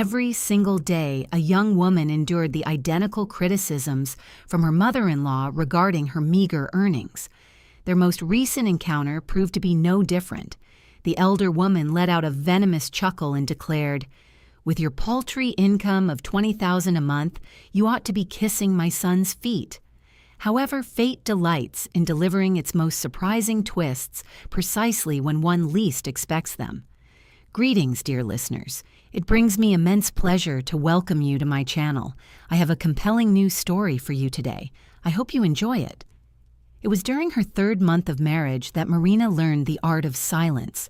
Every single day, a young woman endured the identical criticisms from her mother-in-law regarding her meager earnings. Their most recent encounter proved to be no different. The elder woman let out a venomous chuckle and declared, "With your paltry income of $20,000 a month, you ought to be kissing my son's feet." However, fate delights in delivering its most surprising twists precisely when one least expects them. Greetings, dear listeners. It brings me immense pleasure to welcome you to my channel. I have a compelling news story for you today. I hope you enjoy it. It was during her 3rd month of marriage that Marina learned the art of silence.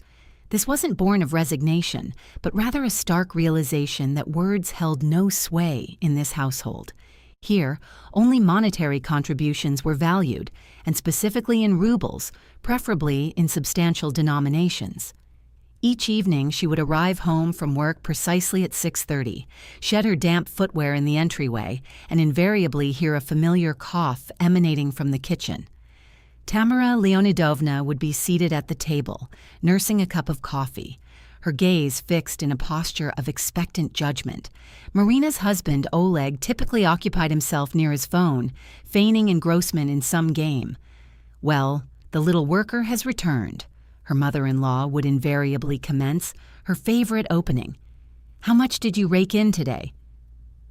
This wasn't born of resignation, but rather a stark realization that words held no sway in this household. Here, only monetary contributions were valued, and specifically in rubles, preferably in substantial denominations. Each evening, she would arrive home from work precisely at 6:30, shed her damp footwear in the entryway, and invariably hear a familiar cough emanating from the kitchen. Tamara Leonidovna would be seated at the table, nursing a cup of coffee, her gaze fixed in a posture of expectant judgment. Marina's husband, Oleg, typically occupied himself near his phone, feigning engrossment in some game. "Well, the little worker has returned," her mother-in-law would invariably commence, her favorite opening. "How much did you rake in today?"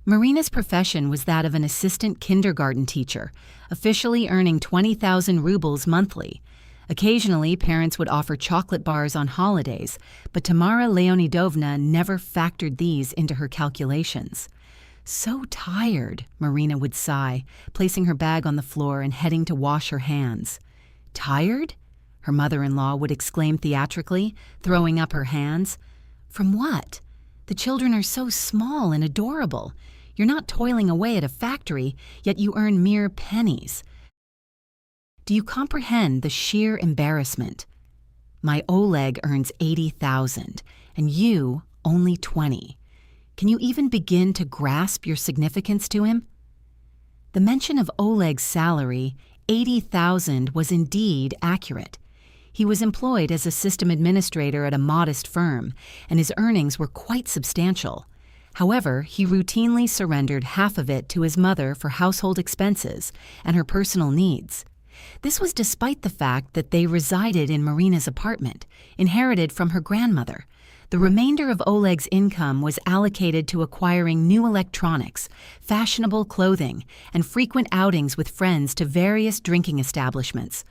Marina's profession was that of an assistant kindergarten teacher, officially earning 20,000 rubles monthly. Occasionally, parents would offer chocolate bars on holidays, but Tamara Leonidovna never factored these into her calculations. "So tired," Marina would sigh, placing her bag on the floor and heading to wash her hands. "Tired?" her mother-in-law would exclaim theatrically, throwing up her hands. "From what? The children are so small and adorable. You're not toiling away at a factory, yet you earn mere pennies. Do you comprehend the sheer embarrassment? My Oleg earns 80,000, and you only 20. Can you even begin to grasp your significance to him?" The mention of Oleg's salary, 80,000, was indeed accurate. He was employed as a system administrator at a modest firm, and his earnings were quite substantial. However, he routinely surrendered half of it to his mother for household expenses and her personal needs. This was despite the fact that they resided in Marina's apartment, inherited from her grandmother. The remainder of Oleg's income was allocated to acquiring new electronics, fashionable clothing, and frequent outings with friends to various drinking establishments.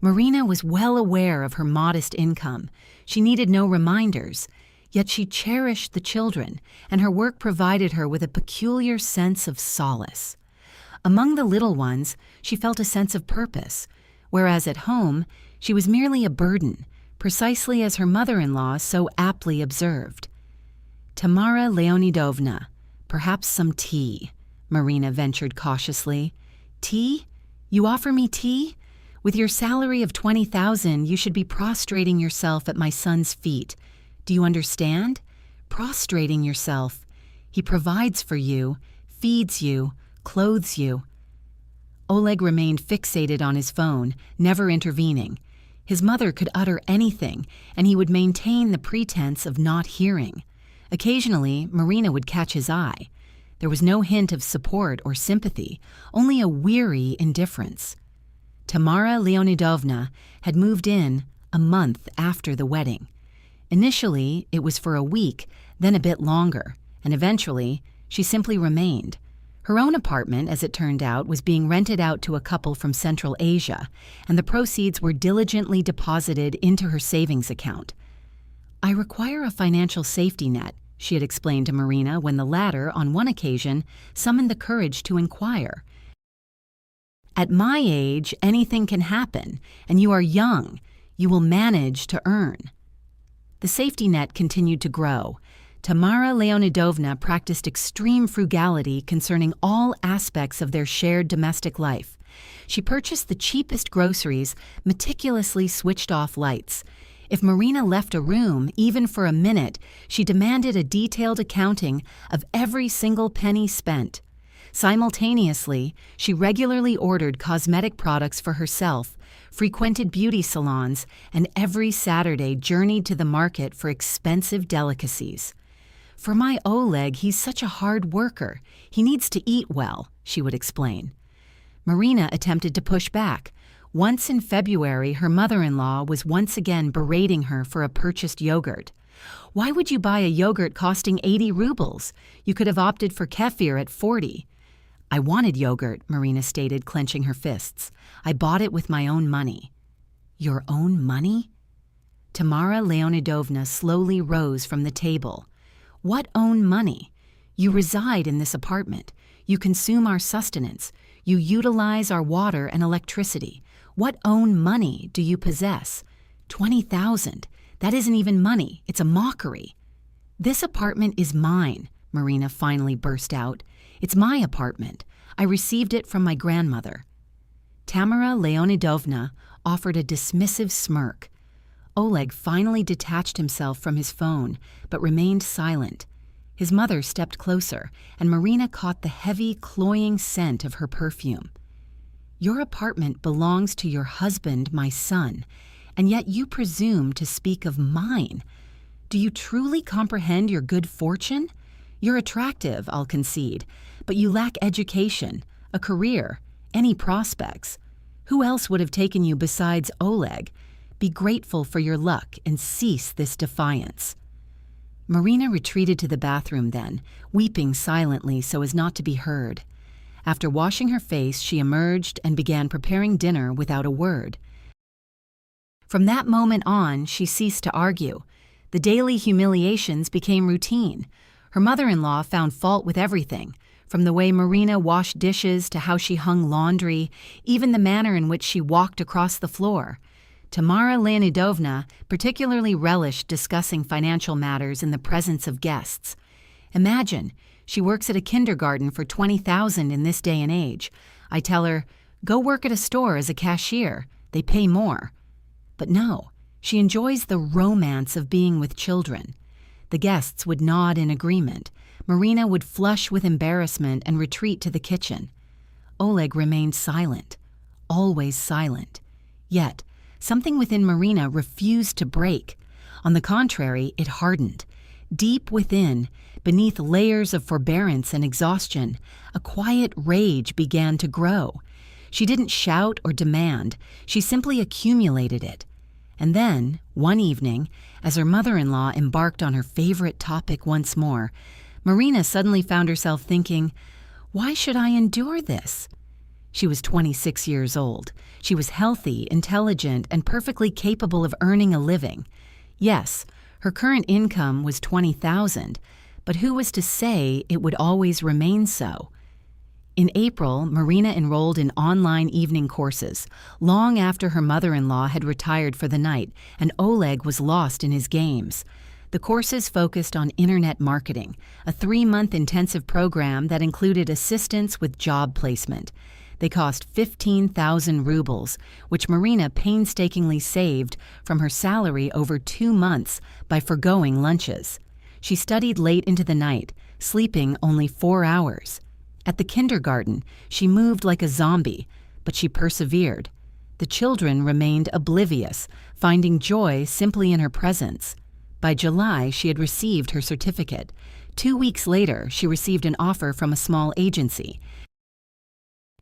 Marina was well aware of her modest income. She needed no reminders, yet she cherished the children, and her work provided her with a peculiar sense of solace. Among the little ones, she felt a sense of purpose, whereas at home, she was merely a burden, precisely as her mother-in-law so aptly observed. "Tamara Leonidovna, perhaps some tea," Marina ventured cautiously. "Tea? You offer me tea? With your salary of 20,000, you should be prostrating yourself at my son's feet. Do you understand? Prostrating yourself. He provides for you, feeds you, clothes you." Oleg remained fixated on his phone, never intervening. His mother could utter anything, and he would maintain the pretense of not hearing. Occasionally, Marina would catch his eye. There was no hint of support or sympathy, only a weary indifference. Tamara Leonidovna had moved in a month after the wedding. Initially, it was for a week, then a bit longer, and eventually, she simply remained. Her own apartment, as it turned out, was being rented out to a couple from Central Asia, and the proceeds were diligently deposited into her savings account. "I require a financial safety net," she had explained to Marina when the latter, on one occasion, summoned the courage to inquire. "At my age, anything can happen, and you are young. You will manage to earn." The safety net continued to grow. Tamara Leonidovna practiced extreme frugality concerning all aspects of their shared domestic life. She purchased the cheapest groceries, meticulously switched off lights. If Marina left a room, even for a minute, she demanded a detailed accounting of every single penny spent. Simultaneously, she regularly ordered cosmetic products for herself, frequented beauty salons, and every Saturday journeyed to the market for expensive delicacies. "For my Oleg, he's such a hard worker. He needs to eat well," she would explain. Marina attempted to push back. Once in February, her mother-in-law was once again berating her for a purchased yogurt. "Why would you buy a yogurt costing 80 rubles? You could have opted for kefir at 40. "I wanted yogurt," Marina stated, clenching her fists. "I bought it with my own money." "Your own money?" Tamara Leonidovna slowly rose from the table. "What own money? You reside in this apartment. You consume our sustenance. You utilize our water and electricity. What own money do you possess? 20,000. That isn't even money. It's a mockery." "This apartment is mine," Marina finally burst out. "It's my apartment. I received it from my grandmother." Tamara Leonidovna offered a dismissive smirk. Oleg finally detached himself from his phone, but remained silent. His mother stepped closer, and Marina caught the heavy, cloying scent of her perfume. "Your apartment belongs to your husband, my son, and yet you presume to speak of mine. Do you truly comprehend your good fortune? You're attractive, I'll concede, but you lack education, a career, any prospects. Who else would have taken you besides Oleg? Be grateful for your luck and cease this defiance." Marina retreated to the bathroom then, weeping silently so as not to be heard. After washing her face, she emerged and began preparing dinner without a word. From that moment on, she ceased to argue. The daily humiliations became routine. Her mother-in-law found fault with everything, from the way Marina washed dishes to how she hung laundry, even the manner in which she walked across the floor. Tamara Leonidovna particularly relished discussing financial matters in the presence of guests. Imagine, she works at a kindergarten for 20,000 in this day and age. I tell her, "Go work at a store as a cashier. They pay more." But no, she enjoys the romance of being with children. The guests would nod in agreement. Marina would flush with embarrassment and retreat to the kitchen. Oleg remained silent, always silent. Yet, something within Marina refused to break. On the contrary, it hardened. Deep within, beneath layers of forbearance and exhaustion, a quiet rage began to grow. She didn't shout or demand, she simply accumulated it. And then, one evening, as her mother-in-law embarked on her favorite topic once more, Marina suddenly found herself thinking, "Why should I endure this?" She was 26 years old. She was healthy, intelligent, and perfectly capable of earning a living. Yes, her current income was 20,000, but who was to say it would always remain so? In April, Marina enrolled in online evening courses, long after her mother-in-law had retired for the night and Oleg was lost in his games. The courses focused on internet marketing, a 3-month intensive program that included assistance with job placement. They cost 15,000 rubles, which Marina painstakingly saved from her salary over 2 months by forgoing lunches. She studied late into the night, sleeping only 4 hours. At the kindergarten, she moved like a zombie, but she persevered. The children remained oblivious, finding joy simply in her presence. By July, she had received her certificate. 2 weeks later, she received an offer from a small agency.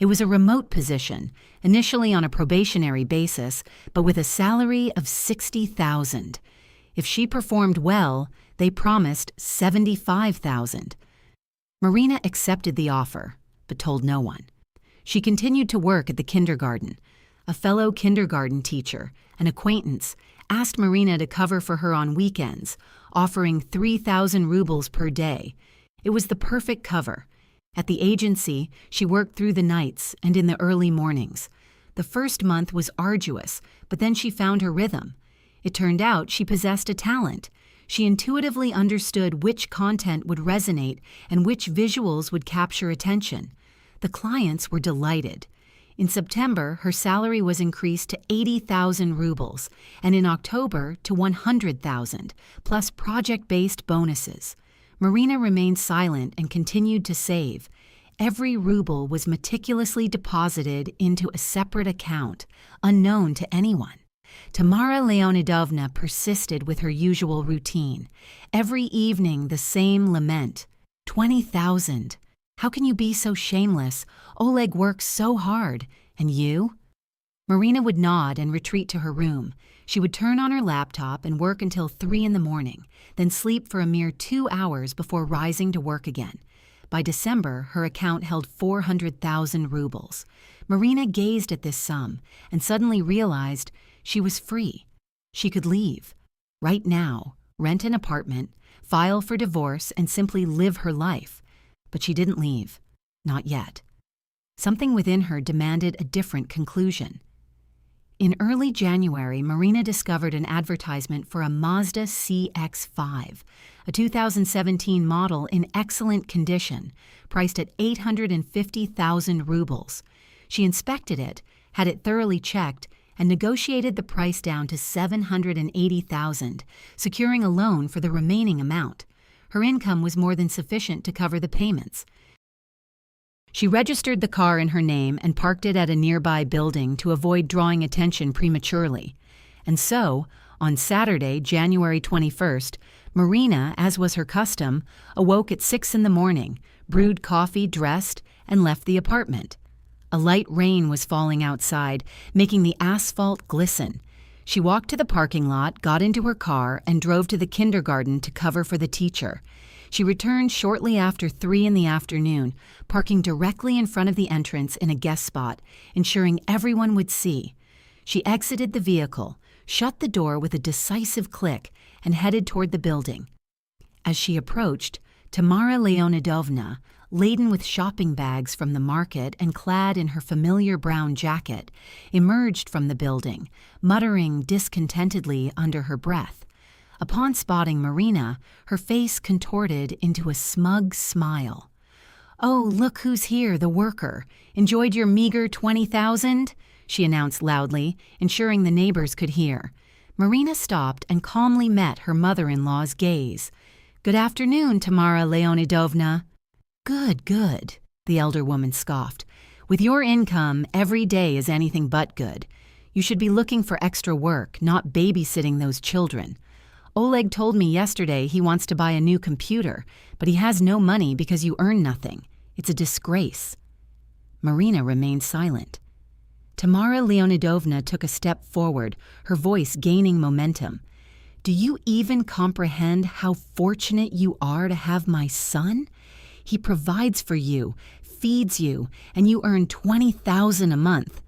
It was a remote position, initially on a probationary basis, but with a salary of 60,000. If she performed well, they promised 75,000. Marina accepted the offer, but told no one. She continued to work at the kindergarten. A fellow kindergarten teacher, an acquaintance, asked Marina to cover for her on weekends, offering 3,000 rubles per day. It was the perfect cover. At the agency, she worked through the nights and in the early mornings. The first month was arduous, but then she found her rhythm. It turned out she possessed a talent. She intuitively understood which content would resonate and which visuals would capture attention. The clients were delighted. In September, her salary was increased to 80,000 rubles, and in October to 100,000, plus project-based bonuses. Marina remained silent and continued to save. Every ruble was meticulously deposited into a separate account, unknown to anyone. Tamara Leonidovna persisted with her usual routine. Every evening, the same lament. 20,000. How can you be so shameless? Oleg works so hard. And you? Marina would nod and retreat to her room. She would turn on her laptop and work until 3 in the morning, then sleep for a mere 2 hours before rising to work again. By December, her account held 400,000 rubles. Marina gazed at this sum and suddenly realized she was free. She could leave. Right now, rent an apartment, file for divorce, and simply live her life. But she didn't leave. Not yet. Something within her demanded a different conclusion. In early January, Marina discovered an advertisement for a Mazda CX-5, a 2017 model in excellent condition, priced at 850,000 rubles. She inspected it, had it thoroughly checked, and negotiated the price down to 780,000, securing a loan for the remaining amount. Her income was more than sufficient to cover the payments. She registered the car in her name and parked it at a nearby building to avoid drawing attention prematurely. And so, on Saturday, January 21st, Marina, as was her custom, awoke at 6 in the morning, brewed coffee, dressed, and left the apartment. A light rain was falling outside, making the asphalt glisten. She walked to the parking lot, got into her car, and drove to the kindergarten to cover for the teacher. She returned shortly after 3 in the afternoon, parking directly in front of the entrance in a guest spot, ensuring everyone would see. She exited the vehicle, shut the door with a decisive click, and headed toward the building. As she approached, Tamara Leonidovna, laden with shopping bags from the market and clad in her familiar brown jacket, emerged from the building, muttering discontentedly under her breath. Upon spotting Marina, her face contorted into a smug smile. "Oh, look who's here, the worker. Enjoyed your meager 20,000?" she announced loudly, ensuring the neighbors could hear. Marina stopped and calmly met her mother-in-law's gaze. "Good afternoon, Tamara Leonidovna." "Good, good," the elder woman scoffed. "With your income, every day is anything but good. You should be looking for extra work, not babysitting those children. Oleg told me yesterday he wants to buy a new computer, but he has no money because you earn nothing. It's a disgrace." Marina remained silent. Tamara Leonidovna took a step forward, her voice gaining momentum. "Do you even comprehend how fortunate you are to have my son? He provides for you, feeds you, and you earn 20,000 a month.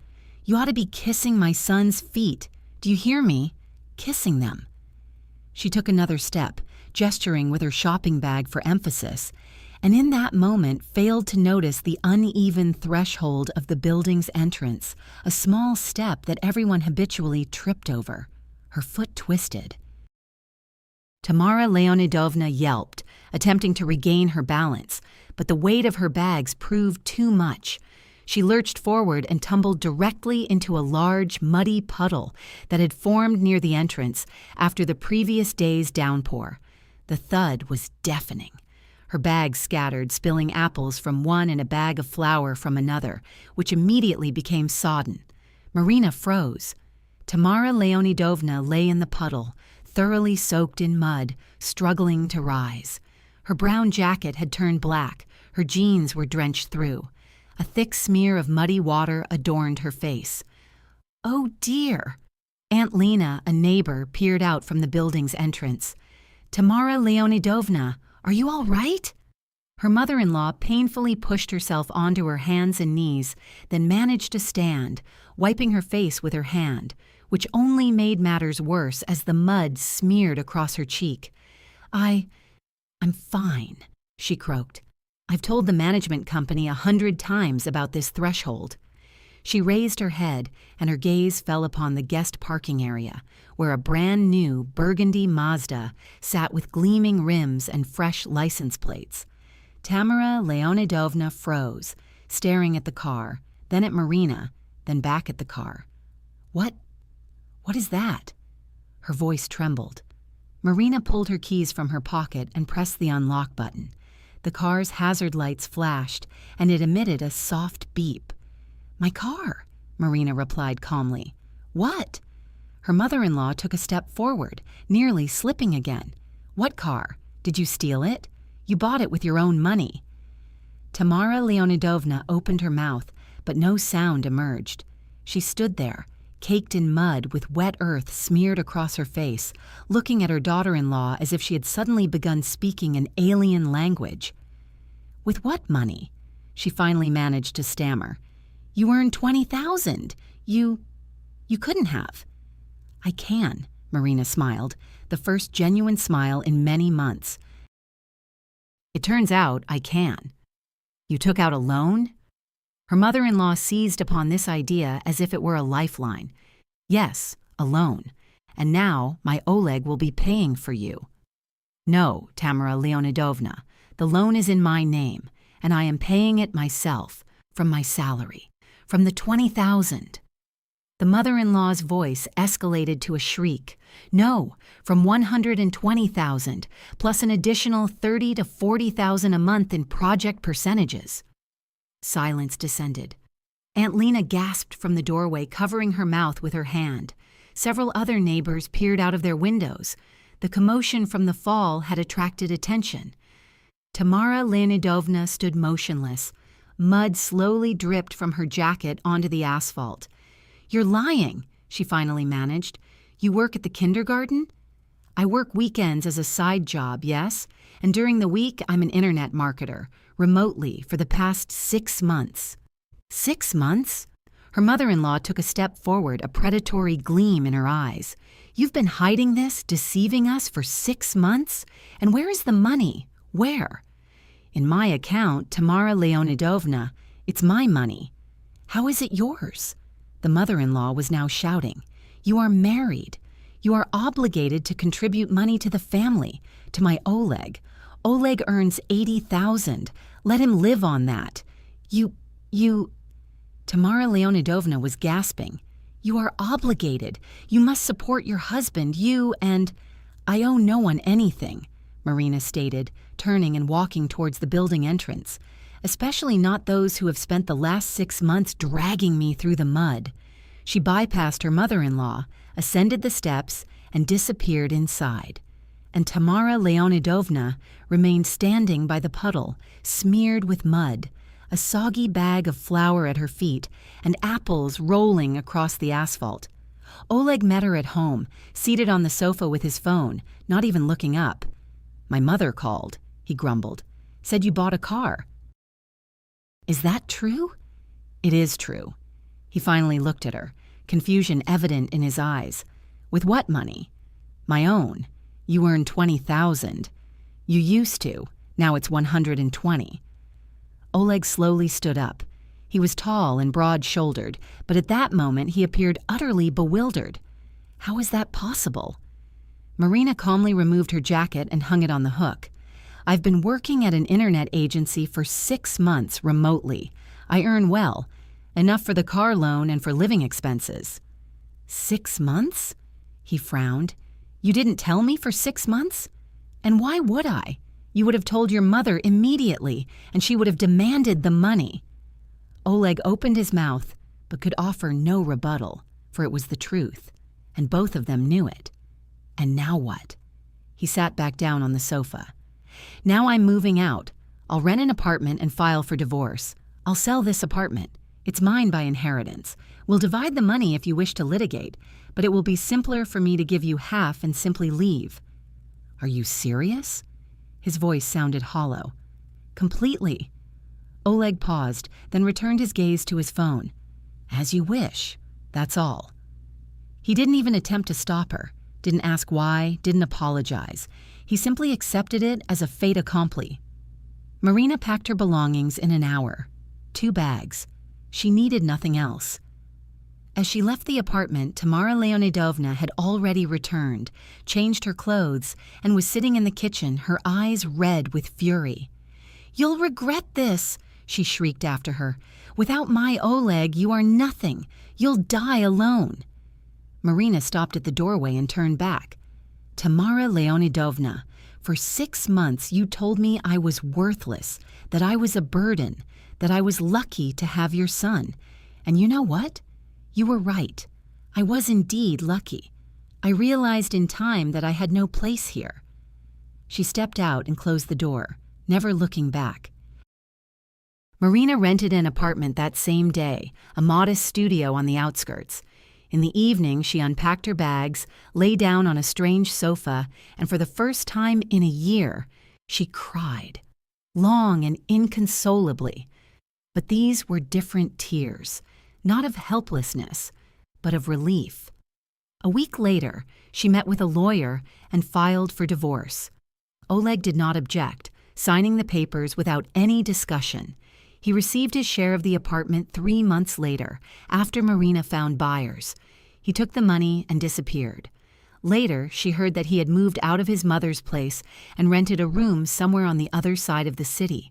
You ought to be kissing my son's feet. Do you hear me? Kissing them." She took another step, gesturing with her shopping bag for emphasis, and in that moment failed to notice the uneven threshold of the building's entrance, a small step that everyone habitually tripped over. Her foot twisted. Tamara Leonidovna yelped, attempting to regain her balance, but the weight of her bags proved too much. She lurched forward and tumbled directly into a large, muddy puddle that had formed near the entrance after the previous day's downpour. The thud was deafening. Her bags scattered, spilling apples from one and a bag of flour from another, which immediately became sodden. Marina froze. Tamara Leonidovna lay in the puddle, thoroughly soaked in mud, struggling to rise. Her brown jacket had turned black, her jeans were drenched through. A thick smear of muddy water adorned her face. "Oh dear!" Aunt Lena, a neighbor, peered out from the building's entrance. "Tamara Leonidovna, are you all right?" Her mother-in-law painfully pushed herself onto her hands and knees, then managed to stand, wiping her face with her hand, which only made matters worse as the mud smeared across her cheek. I'm fine," she croaked. "I've told the management company 100 times about this threshold." She raised her head, and her gaze fell upon the guest parking area, where a brand-new burgundy Mazda sat with gleaming rims and fresh license plates. Tamara Leonidovna froze, staring at the car, then at Marina, then back at the car. What is that?" Her voice trembled. Marina pulled her keys from her pocket and pressed the unlock button. The car's hazard lights flashed, and it emitted a soft beep. "My car," Marina replied calmly. "What?" Her mother-in-law took a step forward, nearly slipping again. "What car? Did you steal it? You bought it with your own money." Tamara Leonidovna opened her mouth, but no sound emerged. She stood there, caked in mud with wet earth smeared across her face, looking at her daughter-in-law as if she had suddenly begun speaking an alien language. "With what money?" she finally managed to stammer. "You earned 20,000. You couldn't have." "I can," Marina smiled, the first genuine smile in many months. "It turns out I can." "You took out a loan?" Her mother-in-law seized upon this idea as if it were a lifeline. "Yes, a loan. And now my Oleg will be paying for you." "No, Tamara Leonidovna, the loan is in my name, and I am paying it myself, from my salary, from the 20,000. The mother-in-law's voice escalated to a shriek. "No, from 120,000, plus an additional 30 to 40,000 a month in project percentages." Silence descended. Aunt Lena gasped from the doorway, covering her mouth with her hand. Several other neighbors peered out of their windows. The commotion from the fall had attracted attention. Tamara Leonidovna stood motionless. Mud slowly dripped from her jacket onto the asphalt. "You're lying," she finally managed. "You work at the kindergarten?" "I work weekends as a side job, yes, and during the week I'm an internet marketer, remotely, for the past 6 months." 6 months? Her mother-in-law took a step forward, a predatory gleam in her eyes. "You've been hiding this, deceiving us for 6 months? And where is the money? Where?" "In my account, Tamara Leonidovna. It's my money." "How is it yours?" The mother-in-law was now shouting. "You are married. You are obligated to contribute money to the family, to my Oleg. Oleg earns 80,000. Let him live on that. You... Tamara Leonidovna was gasping. "You are obligated. You must support your husband. And... I owe no one anything," Marina stated, turning and walking towards the building entrance. "Especially not those who have spent the last 6 months dragging me through the mud." She bypassed her mother-in-law, ascended the steps, and disappeared inside. And Tamara Leonidovna remained standing by the puddle, smeared with mud, a soggy bag of flour at her feet, and apples rolling across the asphalt. Oleg met her at home, seated on the sofa with his phone, not even looking up. "My mother called," he grumbled. "Said you bought a car." "Is that true?" "It is true." He finally looked at her, confusion evident in his eyes. "With what money?" "My own. You earn 20,000. You used to. Now it's 120. Oleg slowly stood up. He was tall and broad-shouldered, but at that moment he appeared utterly bewildered. How is that possible? Marina calmly removed her jacket and hung it on the hook. "I've been working at an internet agency for 6 months remotely. I earn well, enough for the car loan and for living expenses." 6 months? He frowned. "You didn't tell me for 6 months? And why would I? You would have told your mother immediately, and she would have demanded the money." Oleg opened his mouth, but could offer no rebuttal, for it was the truth, and both of them knew it. And now what? He sat back down on the sofa. "Now I'm moving out. I'll rent an apartment and file for divorce. I'll sell this apartment. It's mine by inheritance. We'll divide the money if you wish to litigate, but it will be simpler for me to give you half and simply leave." "Are you serious?" His voice sounded hollow. "Completely." Oleg paused, then returned his gaze to his phone. "As you wish. That's all." He didn't even attempt to stop her, didn't ask why, didn't apologize. He simply accepted it as a fait accompli. Marina packed her belongings in an hour. 2 bags. She needed nothing else. As she left the apartment, Tamara Leonidovna had already returned, changed her clothes, and was sitting in the kitchen, her eyes red with fury. "You'll regret this," she shrieked after her. "Without my Oleg, you are nothing. You'll die alone." Marina stopped at the doorway and turned back. "Tamara Leonidovna, for 6 months you told me I was worthless, that I was a burden, that I was lucky to have your son. And you know what? You were right. I was indeed lucky. I realized in time that I had no place here. She stepped out and closed the door, never looking back. Marina rented an apartment that same day, a modest studio on the outskirts. In the evening, she unpacked her bags, lay down on a strange sofa, and for the first time in a year, she cried, long and inconsolably. But these were different tears, not of helplessness, but of relief. A week later, she met with a lawyer and filed for divorce. Oleg did not object, signing the papers without any discussion. He received his share of the apartment 3 months later, after Marina found buyers. He took the money and disappeared. Later, she heard that he had moved out of his mother's place and rented a room somewhere on the other side of the city.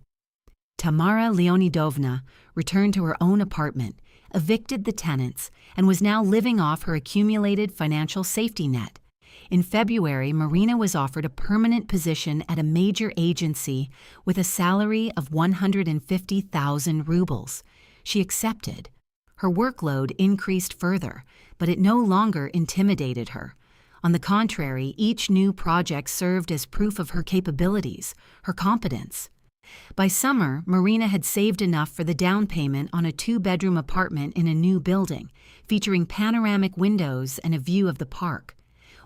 Tamara Leonidovna returned to her own apartment, evicted the tenants, and was now living off her accumulated financial safety net. In February, Marina was offered a permanent position at a major agency with a salary of 150,000 rubles. She accepted. Her workload increased further, but it no longer intimidated her. On the contrary, each new project served as proof of her capabilities, her competence. By summer, Marina had saved enough for the down payment on a 2-bedroom apartment in a new building, featuring panoramic windows and a view of the park.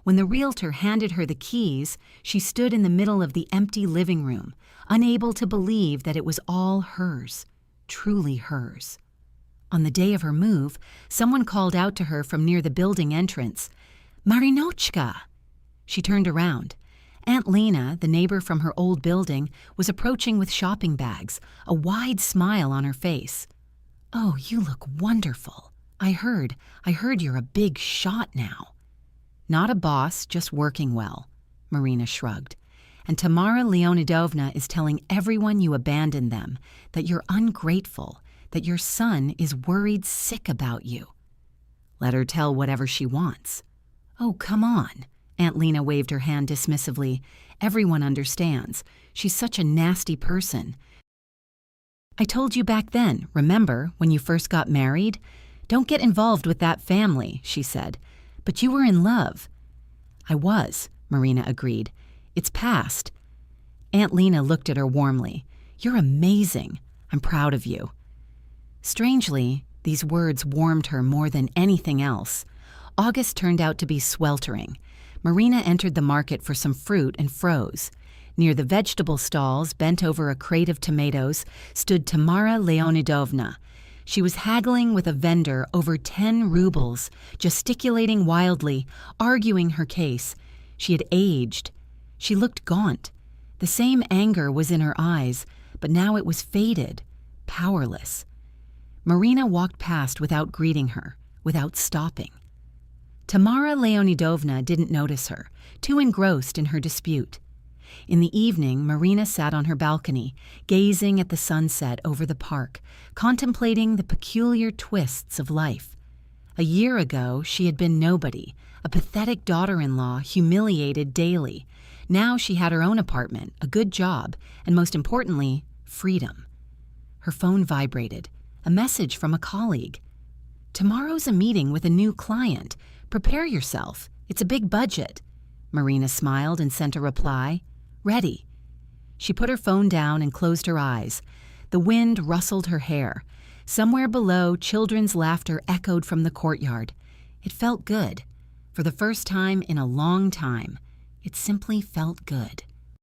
When the realtor handed her the keys, she stood in the middle of the empty living room, unable to believe that it was all hers, truly hers. On the day of her move, someone called out to her from near the building entrance, "Marinochka!" She turned around. Aunt Lena, the neighbor from her old building, was approaching with shopping bags, a wide smile on her face. "Oh, you look wonderful. I heard you're a big shot now." "Not a boss, just working well," Marina shrugged. "And Tamara Leonidovna is telling everyone you abandoned them, that you're ungrateful, that your son is worried sick about you." "Let her tell whatever she wants." "Oh, come on." Aunt Lena waved her hand dismissively. "Everyone understands. She's such a nasty person." "I told you back then, remember, when you first got married? Don't get involved with that family," she said. "But you were in love." "I was," Marina agreed. "It's past." Aunt Lena looked at her warmly. "You're amazing. I'm proud of you." Strangely, these words warmed her more than anything else. August turned out to be sweltering. Marina entered the market for some fruit and froze. Near the vegetable stalls, bent over a crate of tomatoes, stood Tamara Leonidovna. She was haggling with a vendor over 10 rubles, gesticulating wildly, arguing her case. She had aged. She looked gaunt. The same anger was in her eyes, but now it was faded, powerless. Marina walked past without greeting her, without stopping. Tamara Leonidovna didn't notice her, too engrossed in her dispute. In the evening, Marina sat on her balcony, gazing at the sunset over the park, contemplating the peculiar twists of life. A year ago, she had been nobody, a pathetic daughter-in-law humiliated daily. Now she had her own apartment, a good job, and most importantly, freedom. Her phone vibrated, a message from a colleague. "Tomorrow's a meeting with a new client. Prepare yourself. It's a big budget." Marina smiled and sent a reply. "Ready." She put her phone down and closed her eyes. The wind rustled her hair. Somewhere below, children's laughter echoed from the courtyard. It felt good. For the first time in a long time, it simply felt good.